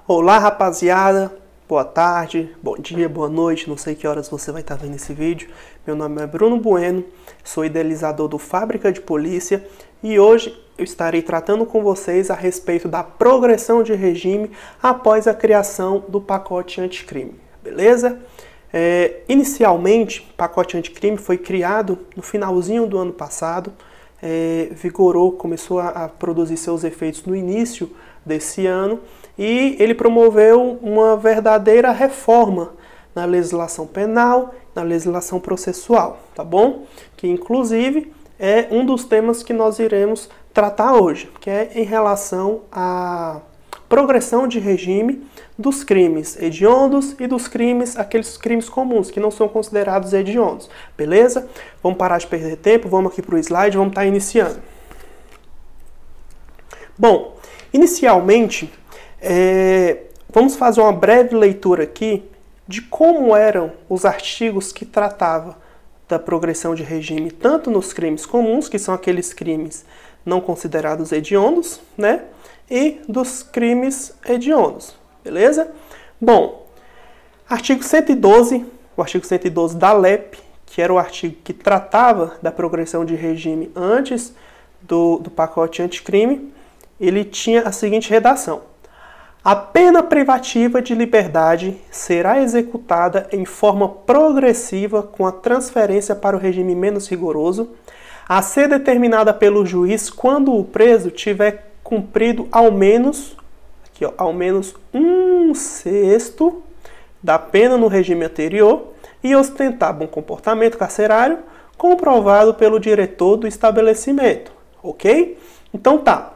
Olá, rapaziada, boa tarde, bom dia, boa noite, não sei que horas você vai estar vendo esse vídeo. Meu nome é Bruno Bueno, sou idealizador do Fábrica de Polícia e hoje eu estarei tratando com vocês a respeito da progressão de regime após a criação do pacote anticrime, beleza? Inicialmente, o pacote anticrime foi criado no finalzinho do ano passado, vigorou, começou a produzir seus efeitos no início desse ano e ele promoveu uma verdadeira reforma na legislação penal, na legislação processual, tá bom? Que inclusive é um dos temas que nós iremos tratar hoje, que é em relação à progressão de regime dos crimes hediondos e dos crimes, aqueles crimes comuns que não são considerados hediondos, beleza? Vamos parar de perder tempo, vamos aqui para o slide, vamos estar iniciando. Bom, inicialmente, vamos fazer uma breve leitura aqui de como eram os artigos que tratavam da progressão de regime, tanto nos crimes comuns, que são aqueles crimes não considerados hediondos, né? E dos crimes hediondos, beleza? Bom, artigo 112, o artigo 112 da LEP, que era o artigo que tratava da progressão de regime antes do pacote anticrime, ele tinha a seguinte redação: a pena privativa de liberdade será executada em forma progressiva com a transferência para o regime menos rigoroso, a ser determinada pelo juiz quando o preso tiver cumprido ao menos 1/6 da pena no regime anterior e ostentar bom comportamento carcerário comprovado pelo diretor do estabelecimento, ok? Então tá.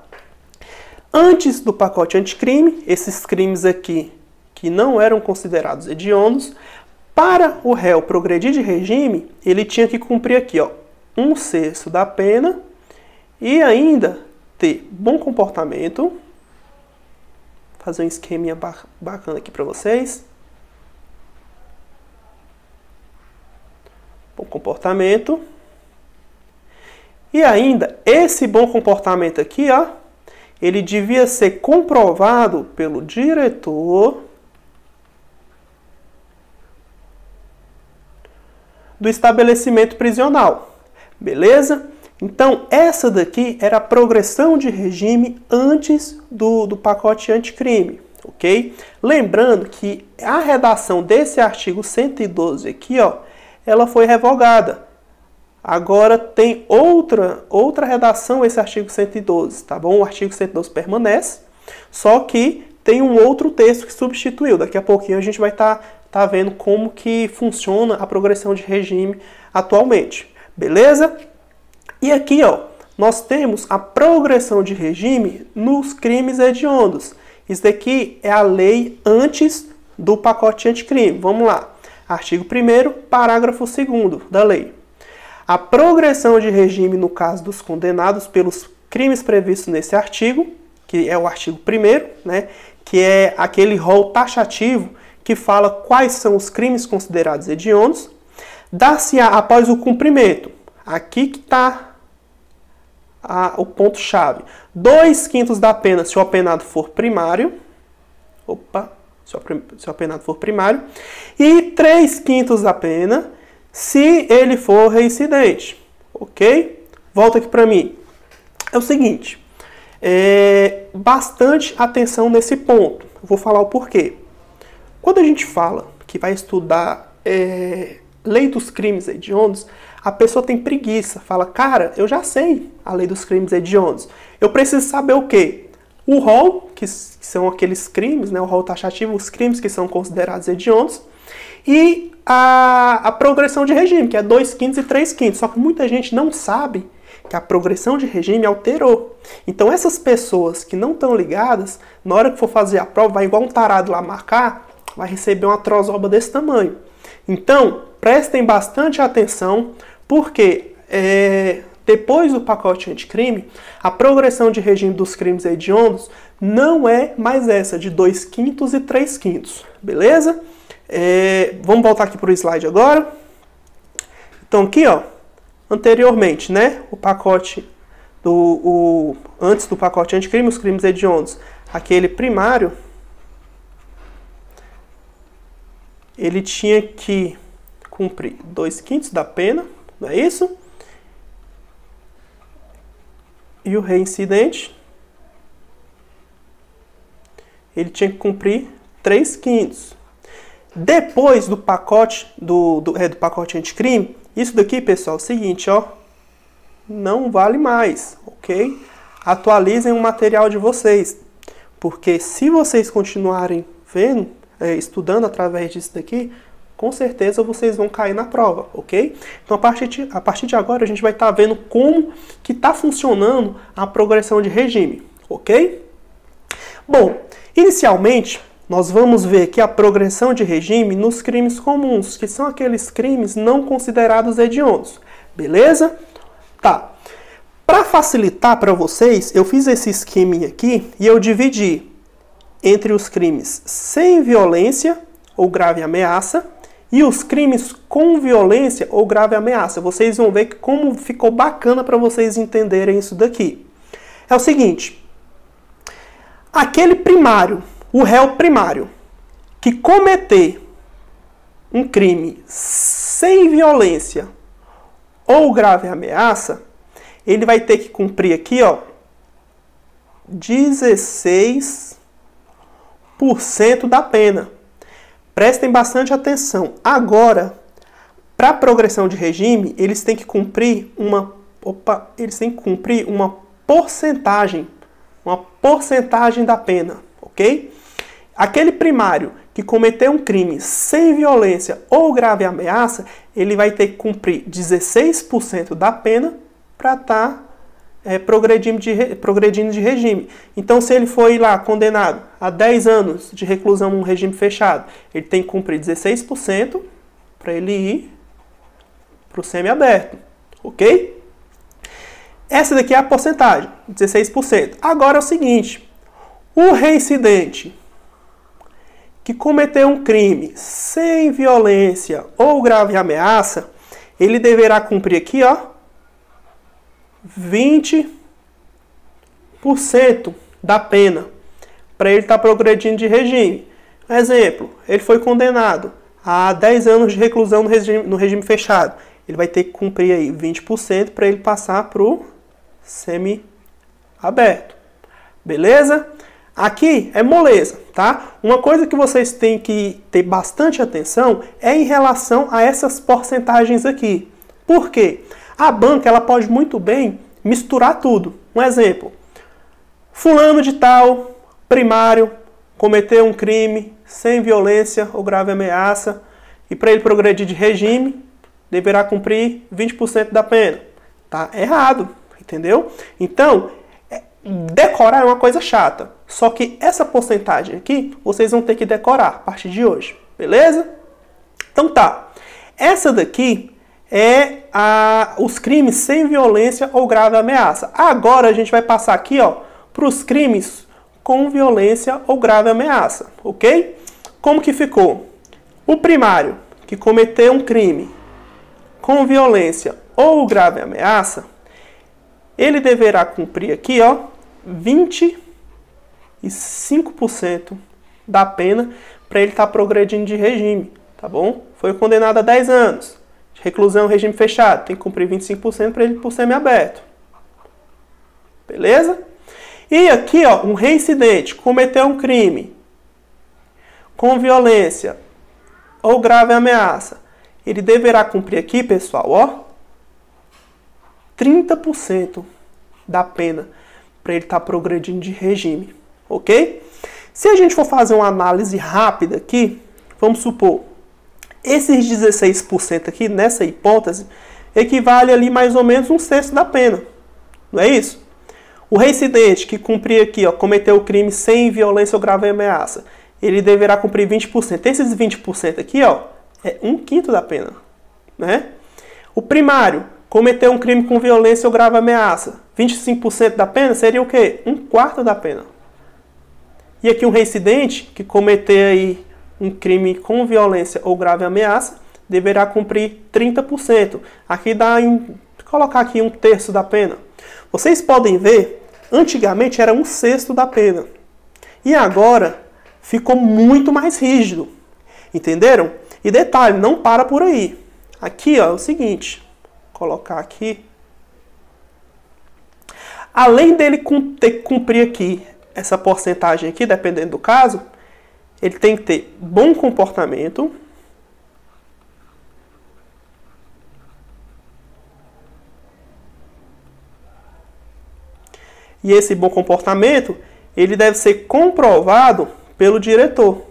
Antes do pacote anticrime, esses crimes aqui que não eram considerados hediondos, para o réu progredir de regime, ele tinha que cumprir aqui, ó, 1/6 da pena e ainda ter bom comportamento. Vou fazer um esqueminha bacana aqui para vocês. Bom comportamento. E ainda, esse bom comportamento aqui, ó, ele devia ser comprovado pelo diretor do estabelecimento prisional. Beleza? Então, essa daqui era a progressão de regime antes do pacote anticrime, ok? Lembrando que a redação desse artigo 112 aqui, ó, ela foi revogada. Agora tem outra redação esse artigo 112, tá bom? O artigo 112 permanece, só que tem um outro texto que substituiu. Daqui a pouquinho a gente vai tá vendo como que funciona a progressão de regime atualmente, beleza? E aqui, ó, nós temos a progressão de regime nos crimes hediondos. Isso daqui é a lei antes do pacote anticrime. Vamos lá. Artigo 1º, parágrafo 2º da lei. A progressão de regime no caso dos condenados pelos crimes previstos nesse artigo, que é o artigo 1º, né, que é aquele rol taxativo que fala quais são os crimes considerados hediondos, dá-se após o cumprimento. Aqui que está o ponto-chave. 2/5 da pena se o apenado for primário. Se o apenado for primário. E 3/5 da pena se ele for reincidente. Ok? Volta aqui para mim. É o seguinte. Bastante atenção nesse ponto. Eu vou falar o porquê. Quando a gente fala que vai estudar lei dos crimes hediondos, a pessoa tem preguiça, fala, cara, eu já sei a lei dos crimes hediondos. Eu preciso saber o quê? O rol, que são aqueles crimes, né, o rol taxativo, os crimes que são considerados hediondos, e a progressão de regime, que é 2/5 e 3/5. Só que muita gente não sabe que a progressão de regime alterou. Então essas pessoas que não estão ligadas, na hora que for fazer a prova, vai igual um tarado lá marcar, vai receber uma trozoba desse tamanho. Então, prestem bastante atenção, porque depois do pacote anticrime, a progressão de regime dos crimes hediondos não é mais essa de 2/5 e 3/5, beleza? Vamos voltar aqui para o slide agora. Então aqui, ó, anteriormente, né, o pacote antes do pacote anticrime, os crimes hediondos, aquele primário, ele tinha que cumprir 2/5 da pena, não é isso? E o reincidente, ele tinha que cumprir 3/5. Depois do pacote do pacote anticrime, isso daqui, pessoal, é o seguinte, ó, não vale mais, ok? Atualizem o material de vocês, porque se vocês continuarem vendo, estudando através disso daqui, com certeza vocês vão cair na prova, ok? Então, a partir de agora, a gente vai estar vendo como que está funcionando a progressão de regime, ok? Bom, inicialmente, nós vamos ver aqui a progressão de regime nos crimes comuns, que são aqueles crimes não considerados hediondos, beleza? Tá. Para facilitar para vocês, eu fiz esse esqueminha aqui e eu dividi entre os crimes sem violência ou grave ameaça e os crimes com violência ou grave ameaça. Vocês vão ver que como ficou bacana para vocês entenderem isso daqui. É o seguinte, aquele primário, o réu primário, que cometer um crime sem violência ou grave ameaça, ele vai ter que cumprir aqui, ó, 16% da pena. Prestem bastante atenção. Agora, para a progressão de regime, eles têm que cumprir uma porcentagem da pena, ok? Aquele primário que cometeu um crime sem violência ou grave ameaça, ele vai ter que cumprir 16% da pena para estar progredindo de regime. Então, se ele foi lá condenado a 10 anos de reclusão num regime fechado, ele tem que cumprir 16% para ele ir para o semiaberto, ok? Essa daqui é a porcentagem, 16%. Agora é o seguinte, o reincidente que cometeu um crime sem violência ou grave ameaça, ele deverá cumprir aqui, ó, 20% da pena para ele estar progredindo de regime. Exemplo, ele foi condenado a 10 anos de reclusão no regime fechado. Ele vai ter que cumprir aí 20% para ele passar para o semi-aberto. Beleza? Aqui é moleza, tá? Uma coisa que vocês têm que ter bastante atenção é em relação a essas porcentagens aqui. Por quê? A banca ela pode muito bem misturar tudo. Um exemplo, fulano de tal, primário, cometeu um crime sem violência ou grave ameaça e para ele progredir de regime, deverá cumprir 20% da pena. Tá errado, entendeu? Então, decorar é uma coisa chata. Só que essa porcentagem aqui, vocês vão ter que decorar a partir de hoje, beleza? Então tá, essa daqui é os crimes sem violência ou grave ameaça. Agora a gente vai passar aqui, ó, para os crimes com violência ou grave ameaça, ok? Como que ficou? O primário que cometeu um crime com violência ou grave ameaça, ele deverá cumprir aqui, ó, 25% da pena para ele estar progredindo de regime, tá bom? Foi condenado a 10 anos. Reclusão, regime fechado, tem que cumprir 25% para ele ir para o semiaberto. Beleza? E aqui, ó, um reincidente, cometeu um crime com violência ou grave ameaça. Ele deverá cumprir aqui, pessoal, ó, 30% da pena para ele estar progredindo de regime, ok? Se a gente for fazer uma análise rápida aqui, vamos supor, esses 16% aqui, nessa hipótese, equivale ali mais ou menos 1/6 da pena. Não é isso? O reincidente que cumprir aqui, ó, cometeu o crime sem violência ou grave ameaça, ele deverá cumprir 20%. Esses 20% aqui, ó, é 1/5 da pena. Né? O primário cometeu um crime com violência ou grave ameaça, 25% da pena seria o quê? 1/4 da pena. E aqui um reincidente que cometer aí um crime com violência ou grave ameaça, deverá cumprir 30%. Aqui dá em colocar aqui 1/3 da pena. Vocês podem ver, antigamente era 1/6 da pena. E agora ficou muito mais rígido. Entenderam? E detalhe, não para por aí. Aqui, ó, é o seguinte, vou colocar aqui. Além dele ter que cumprir aqui essa porcentagem aqui, dependendo do caso, ele tem que ter bom comportamento. E esse bom comportamento, ele deve ser comprovado pelo diretor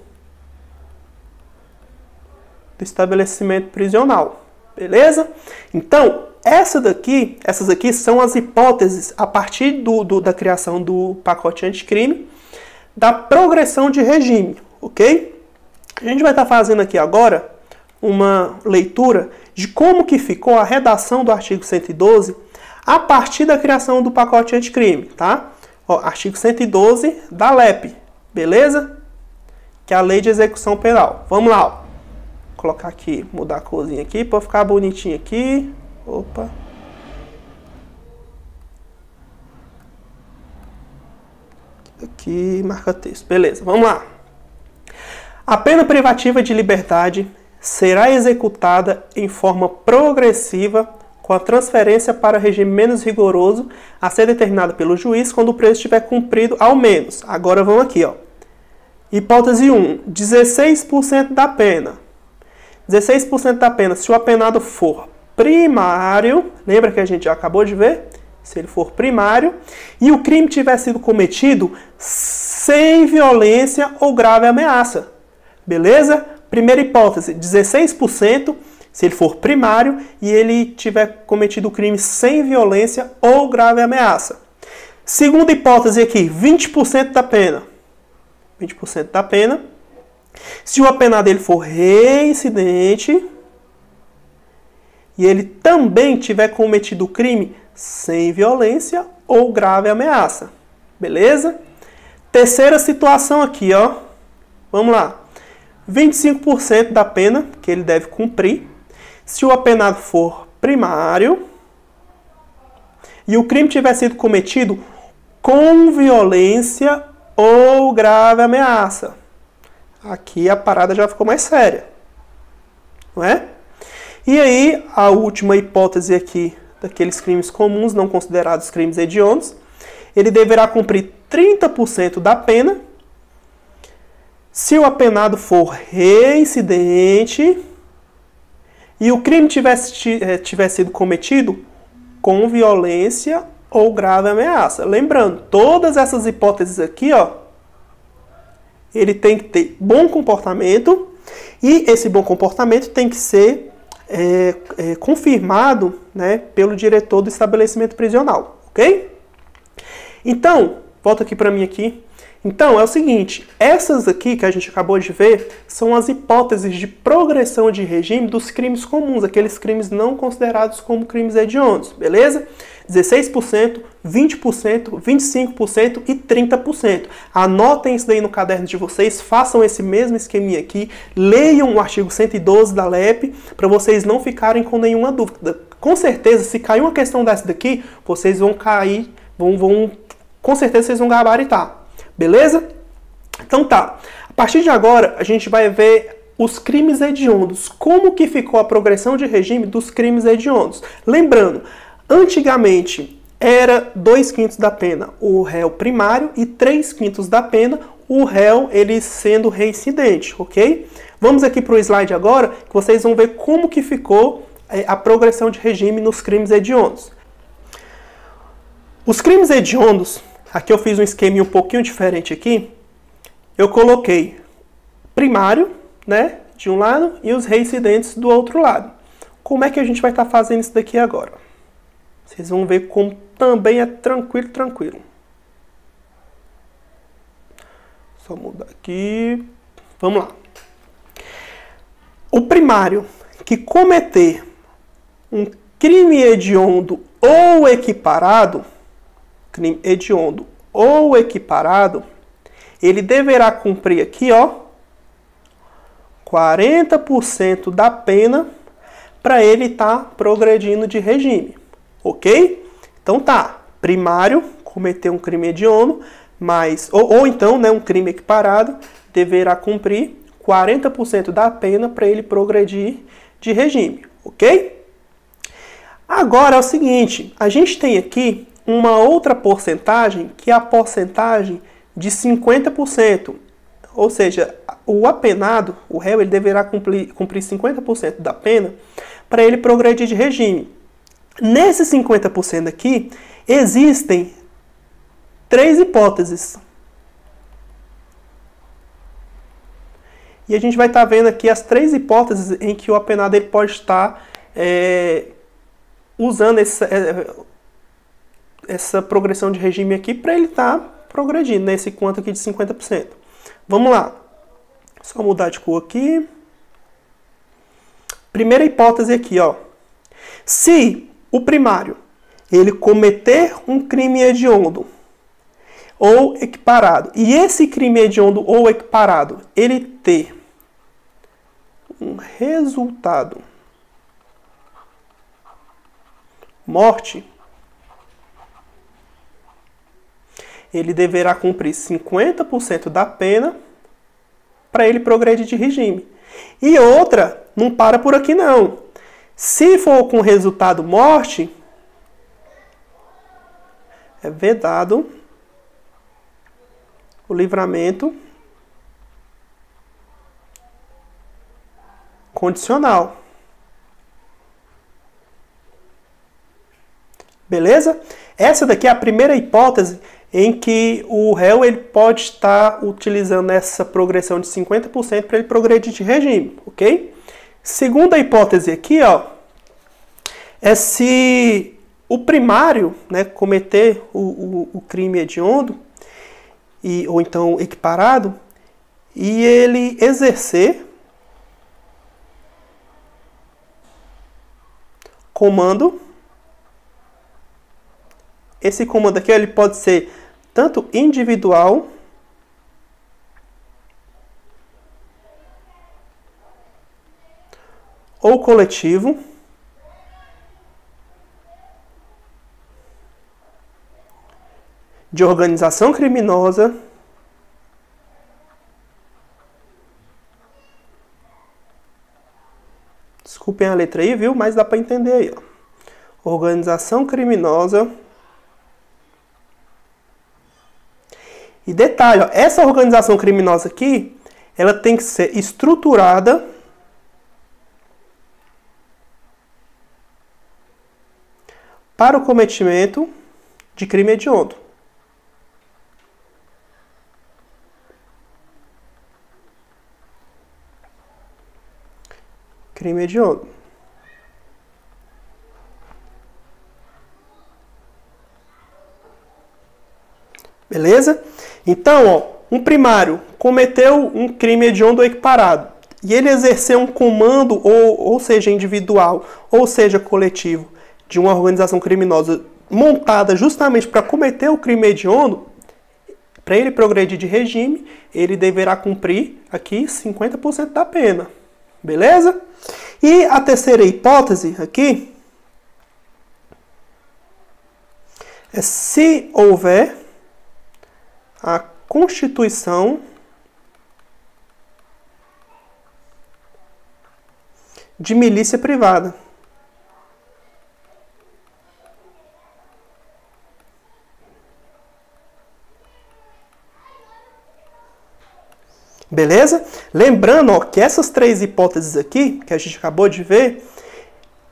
do estabelecimento prisional. Beleza? Então, essas aqui são as hipóteses a partir da criação do pacote anticrime, da progressão de regime, ok? A gente vai estar fazendo aqui agora uma leitura de como que ficou a redação do artigo 112 a partir da criação do pacote anticrime, tá? Ó, artigo 112 da LEP, beleza? Que é a Lei de Execução Penal. Vamos lá, ó. Vou colocar aqui, mudar a corzinha aqui para ficar bonitinho aqui. Opa. Aqui, marca texto. Beleza, vamos lá. A pena privativa de liberdade será executada em forma progressiva com a transferência para regime menos rigoroso a ser determinado pelo juiz quando o preso estiver cumprido ao menos. Agora vamos aqui, ó. Hipótese 1, 16% da pena. 16% da pena se o apenado for primário, lembra que a gente já acabou de ver? Se ele for primário, e o crime tiver sido cometido sem violência ou grave ameaça. Beleza? Primeira hipótese, 16%. Se ele for primário e ele tiver cometido o crime sem violência ou grave ameaça. Segunda hipótese aqui, 20% da pena. 20% da pena. Se o apenado ele for reincidente e ele também tiver cometido o crime sem violência ou grave ameaça. Beleza? Terceira situação aqui, ó. Vamos lá. 25% da pena que ele deve cumprir. Se o apenado for primário e o crime tiver sido cometido com violência ou grave ameaça. Aqui a parada já ficou mais séria. Não é? E aí, a última hipótese aqui daqueles crimes comuns, não considerados crimes hediondos, ele deverá cumprir 30% da pena se o apenado for reincidente e o crime tiver sido cometido com violência ou grave ameaça. Lembrando, todas essas hipóteses aqui, ó, ele tem que ter bom comportamento e esse bom comportamento tem que ser confirmado, né, pelo diretor do estabelecimento prisional, ok? Então, volta aqui para mim aqui. Então, é o seguinte, essas aqui que a gente acabou de ver são as hipóteses de progressão de regime dos crimes comuns, aqueles crimes não considerados como crimes hediondos, beleza? 16%, 20%, 25% e 30%. Anotem isso daí no caderno de vocês, façam esse mesmo esqueminha aqui, leiam o artigo 112 da LEP, para vocês não ficarem com nenhuma dúvida. Com certeza, se cair uma questão dessa daqui, vocês vão cair, com certeza vocês vão gabaritar. Beleza? Então tá. A partir de agora, a gente vai ver os crimes hediondos. Como que ficou a progressão de regime dos crimes hediondos? Lembrando, antigamente era 2/5 da pena o réu primário e 3/5 da pena o réu ele sendo reincidente, ok? Vamos aqui para o slide agora, que vocês vão ver como que ficou a progressão de regime nos crimes hediondos. Os crimes hediondos, aqui eu fiz um esqueminha um pouquinho diferente aqui. Eu coloquei primário, né, de um lado e os reincidentes do outro lado. Como é que a gente vai estar fazendo isso daqui agora? Vocês vão ver como também é tranquilo. Só mudar aqui. Vamos lá. O primário que cometer um crime hediondo ou equiparado, crime hediondo ou equiparado, ele deverá cumprir aqui, ó, 40% da pena para ele estar progredindo de regime, ok? Então tá, primário, cometer um crime hediondo, mas, ou então, né, um crime equiparado, deverá cumprir 40% da pena para ele progredir de regime, ok? Agora é o seguinte, a gente tem aqui uma outra porcentagem, que é a porcentagem de 50%. Ou seja, o apenado, o réu, ele deverá cumprir 50% da pena para ele progredir de regime. Nesse 50% aqui, existem 3 hipóteses. E a gente vai estar vendo aqui as 3 hipóteses em que o apenado ele pode estar usando essa progressão de regime aqui para ele estar progredindo nesse quanto aqui de 50%. Vamos lá. Só mudar de cor aqui. Primeira hipótese aqui, ó. Se o primário ele cometer um crime hediondo ou equiparado, e esse crime hediondo ou equiparado ele ter um resultado morte, ele deverá cumprir 50% da pena para ele progredir de regime. E outra, não para por aqui não. Se for com resultado morte, é vedado o livramento condicional. Beleza? Essa daqui é a primeira hipótese em que o réu ele pode estar utilizando essa progressão de 50% para ele progredir de regime, ok? Segunda hipótese aqui, ó, é se o primário, né, cometer o crime hediondo, ou então equiparado, e ele exercer comando. Esse comando aqui ele pode ser tanto individual ou coletivo, de organização criminosa, desculpem a letra aí, viu? Mas dá para entender aí, ó. Organização criminosa. E detalhe, ó, essa organização criminosa aqui, ela tem que ser estruturada para o cometimento de crime hediondo. Crime hediondo. Beleza? Então, ó, um primário cometeu um crime hediondo ou equiparado e ele exerceu um comando, ou seja, individual, ou seja, coletivo, de uma organização criminosa montada justamente para cometer o crime hediondo, para ele progredir de regime, ele deverá cumprir aqui 50% da pena. Beleza? E a terceira hipótese aqui é se houver a constituição de milícia privada. Beleza? Lembrando, ó, que essas 3 hipóteses aqui, que a gente acabou de ver,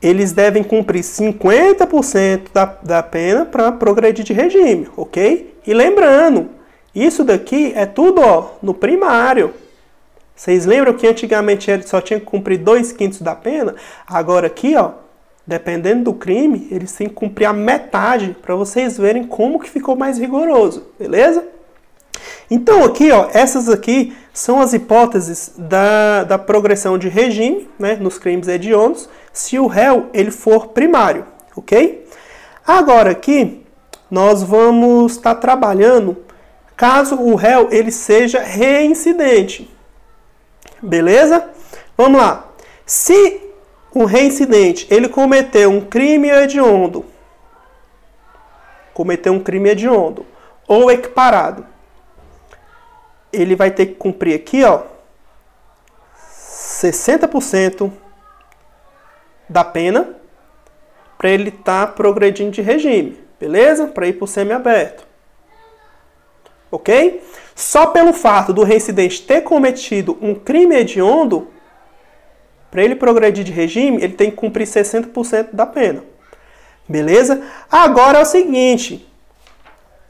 eles devem cumprir 50% da pena para progredir de regime, ok? E lembrando, isso daqui é tudo, ó, no primário. Vocês lembram que antigamente ele só tinha que cumprir 2/5 da pena? Agora aqui, ó, dependendo do crime, eles têm que cumprir a metade para vocês verem como que ficou mais rigoroso, beleza? Então aqui, ó, essas aqui são as hipóteses da progressão de regime, né, nos crimes hediondos, se o réu ele for primário, ok? Agora aqui, nós vamos estar trabalhando caso o réu ele seja reincidente. Beleza? Vamos lá. Se um reincidente ele cometeu um crime hediondo, ou equiparado, ele vai ter que cumprir aqui, ó, 60% da pena para ele estar progredindo de regime, beleza? Para ir para o semiaberto. Ok? Só pelo fato do reincidente ter cometido um crime hediondo, para ele progredir de regime, ele tem que cumprir 60% da pena. Beleza? Agora é o seguinte,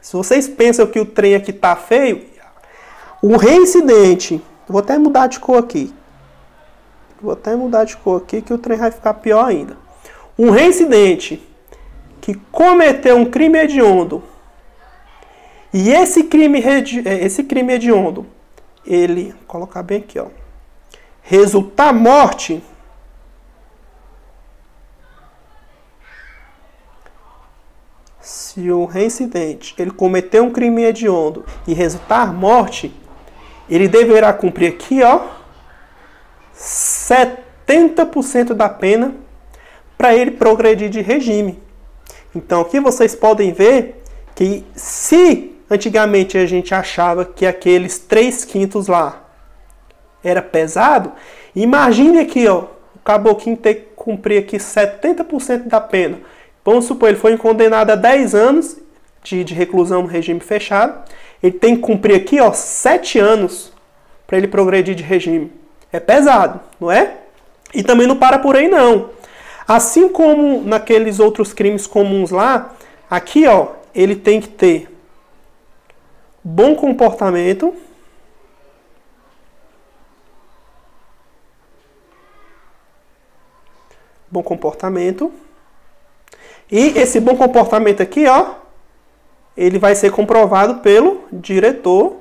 se vocês pensam que o trem aqui tá feio, o reincidente, vou até mudar de cor aqui. Que o trem vai ficar pior ainda. Um reincidente que cometeu um crime hediondo e esse crime hediondo, ele, vou colocar bem aqui, ó, resultar morte, se o reincidente ele cometeu um crime hediondo e resultar morte, ele deverá cumprir aqui, ó, 70% da pena para ele progredir de regime. Então aqui vocês podem ver que se antigamente a gente achava que aqueles 3/5 lá era pesado, imagine aqui, ó, o caboclinho ter que cumprir aqui 70% da pena. Vamos supor, ele foi condenado a 10 anos de reclusão no regime fechado, ele tem que cumprir aqui, ó, 7 anos para ele progredir de regime. É pesado, não é? E também não para por aí, não. Assim como naqueles outros crimes comuns lá, aqui, ó, ele tem que ter bom comportamento, e esse bom comportamento aqui, ó, ele vai ser comprovado pelo diretor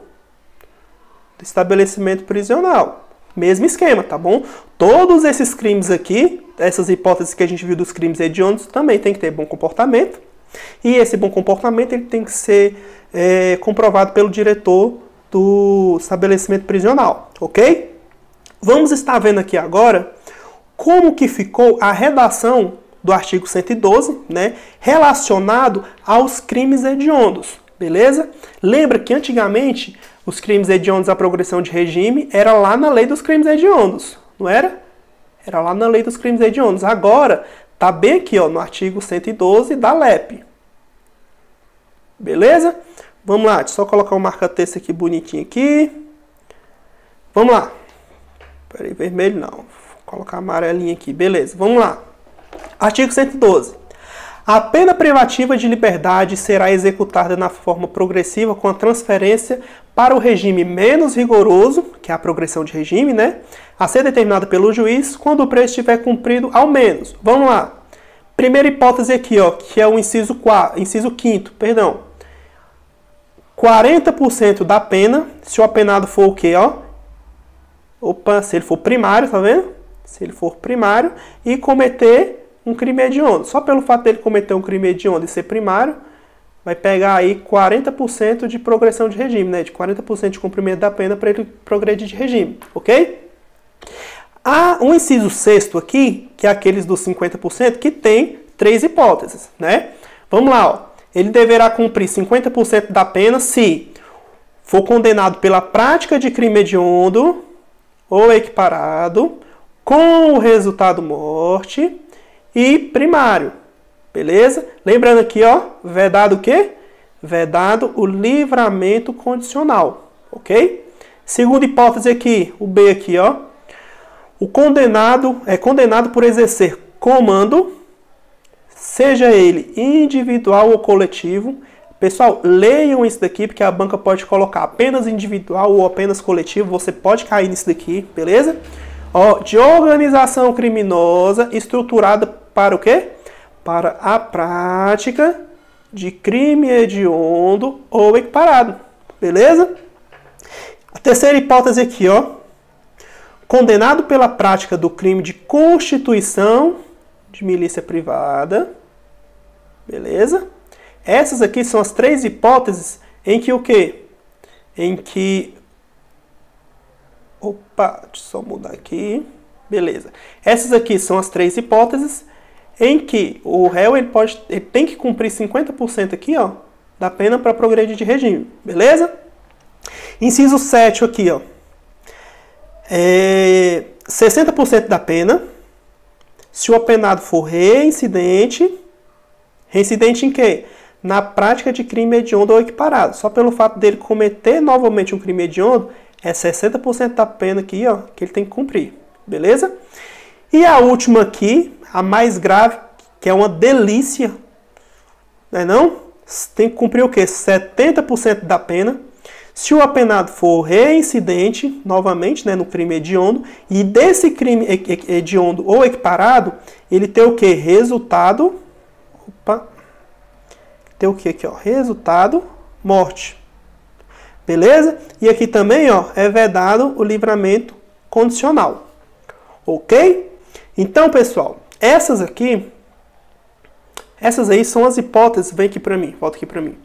do estabelecimento prisional. Mesmo esquema, tá bom? Todos esses crimes aqui, essas hipóteses que a gente viu dos crimes hediondos, também tem que ter bom comportamento. E esse bom comportamento ele tem que ser comprovado pelo diretor do estabelecimento prisional, ok? Vamos estar vendo aqui agora como que ficou a redação do artigo 112, né, relacionado aos crimes hediondos, beleza? Lembra que antigamente os crimes hediondos, a progressão de regime, era lá na lei dos crimes hediondos, não era? Era lá na lei dos crimes hediondos. Agora, tá bem aqui, ó, no artigo 112 da LEP. Beleza? Vamos lá, deixa eu só colocar um marca-texto aqui bonitinho aqui. Vamos lá. Peraí, vermelho não. Vou colocar amarelinho aqui, beleza. Vamos lá. Artigo 112. A pena privativa de liberdade será executada na forma progressiva com a transferência para o regime menos rigoroso, que é a progressão de regime, né? A ser determinada pelo juiz quando o preço estiver cumprido ao menos. Vamos lá. Primeira hipótese aqui, ó, que é o inciso 5º, perdão. 40% da pena, se o apenado for o quê, ó? Opa, se ele for primário, tá vendo? Se ele for primário e cometer um crime hediondo. Só pelo fato dele cometer um crime hediondo e ser primário, vai pegar aí 40% de progressão de regime, né? De 40% de cumprimento da pena para ele progredir de regime, ok? Há um inciso 6º aqui, que é aqueles dos 50%, que tem 3 hipóteses, né? Vamos lá, ó. Ele deverá cumprir 50% da pena se for condenado pela prática de crime hediondo ou equiparado com o resultado morte e primário, beleza? Lembrando aqui, ó, vedado o quê? Vedado o livramento condicional, ok? Segunda hipótese aqui, o B aqui, ó. O condenado é condenado por exercer comando, seja ele individual ou coletivo. Pessoal, leiam isso daqui, porque a banca pode colocar apenas individual ou apenas coletivo. Você pode cair nisso daqui, beleza? Ó, de organização criminosa estruturada para o quê? Para a prática de crime hediondo ou equiparado, beleza? A terceira hipótese aqui, ó. Condenado pela prática do crime de constituição de milícia privada, beleza? Essas aqui são as 3 hipóteses em que o quê? Em que... Opa, deixa eu só mudar aqui. Beleza. Essas aqui são as 3 hipóteses em que o réu ele tem que cumprir 50% aqui, ó, da pena para progredir de regime, beleza? Inciso 7 aqui, ó. 60% da pena se o apenado for reincidente. Reincidente em quê? Na prática de crime hediondo ou equiparado. Só pelo fato dele cometer novamente um crime hediondo, é 60% da pena aqui, ó, que ele tem que cumprir. Beleza? E a última aqui, a mais grave, que é uma delícia, não é não? Tem que cumprir o quê? 70% da pena. Se o apenado for reincidente, novamente, né, no crime hediondo, e desse crime hediondo ou equiparado, ele tem o quê? Resultado... Opa! Tem o quê aqui, ó? Resultado, morte. Beleza? E aqui também, ó, é vedado o livramento condicional. Ok? Então, pessoal, essas aí são as hipóteses, vem aqui para mim, volta aqui para mim.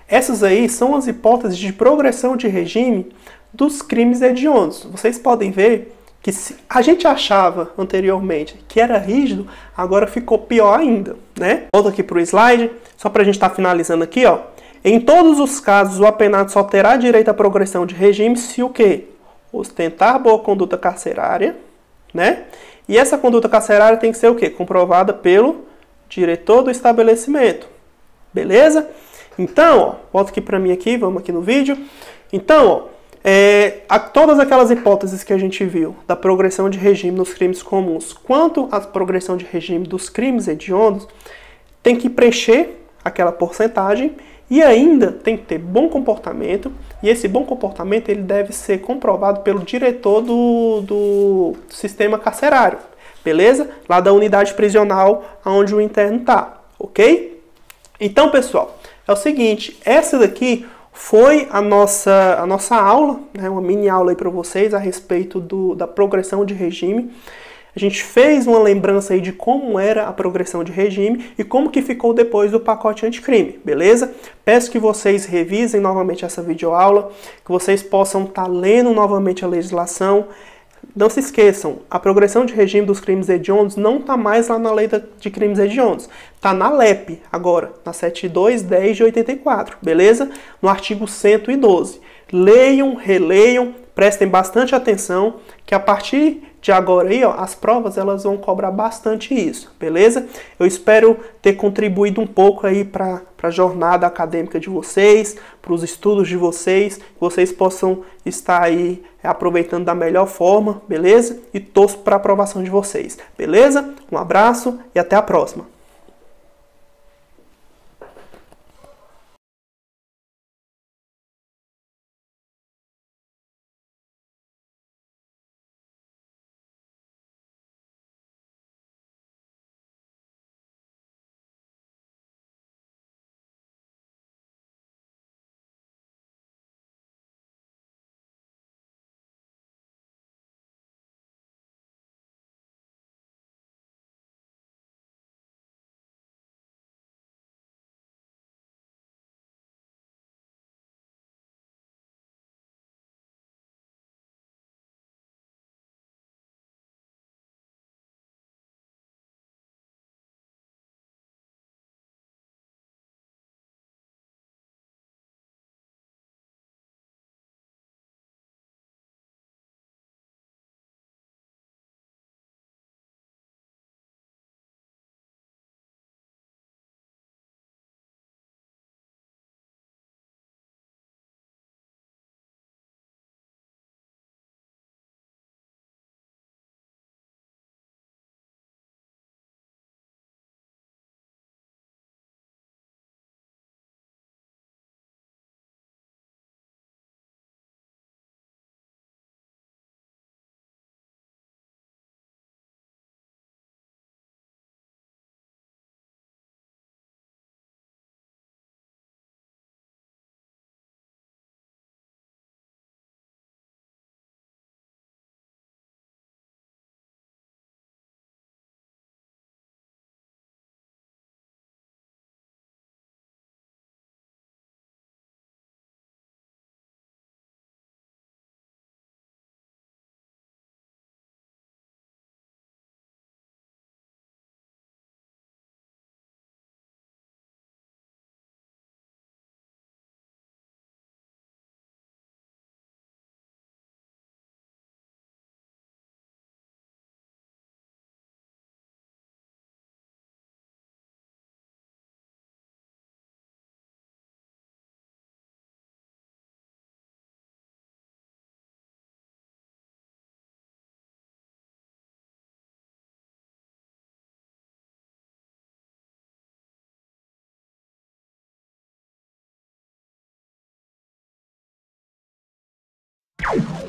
Essas aí são as hipóteses de progressão de regime dos crimes hediondos. Vocês podem ver que a gente achava anteriormente que era rígido, agora ficou pior ainda, né? Volta aqui para o slide, só para a gente estar finalizando aqui, ó. Em todos os casos, o apenado só terá direito à progressão de regime se o quê? Ostentar boa conduta carcerária, né? E essa conduta carcerária tem que ser o quê? Comprovada pelo diretor do estabelecimento. Beleza? Então, ó, volta aqui para mim aqui, vamos aqui no vídeo. Então, ó, todas aquelas hipóteses que a gente viu da progressão de regime nos crimes comuns, quanto à progressão de regime dos crimes hediondos, tem que preencher aquela porcentagem e ainda tem que ter bom comportamento, e esse bom comportamento ele deve ser comprovado pelo diretor do sistema carcerário, beleza? Lá da unidade prisional onde o interno está, ok? Então, pessoal, é o seguinte, essa daqui foi a nossa aula, né, uma mini aula aí para vocês a respeito da progressão de regime. A gente fez uma lembrança aí de como era a progressão de regime e como que ficou depois do pacote anticrime, beleza? Peço que vocês revisem novamente essa videoaula, que vocês possam estar lendo novamente a legislação. Não se esqueçam, a progressão de regime dos crimes hediondos não está mais lá na lei de crimes hediondos. Está na LEP agora, na 7210 de 84, beleza? No artigo 112. Leiam, releiam, prestem bastante atenção, que a partir de agora aí, ó, as provas elas vão cobrar bastante isso, beleza? Eu espero ter contribuído um pouco aí para a jornada acadêmica de vocês, para os estudos de vocês, que vocês possam estar aí aproveitando da melhor forma, beleza? E torço para a aprovação de vocês, beleza? Um abraço e até a próxima! Tchau!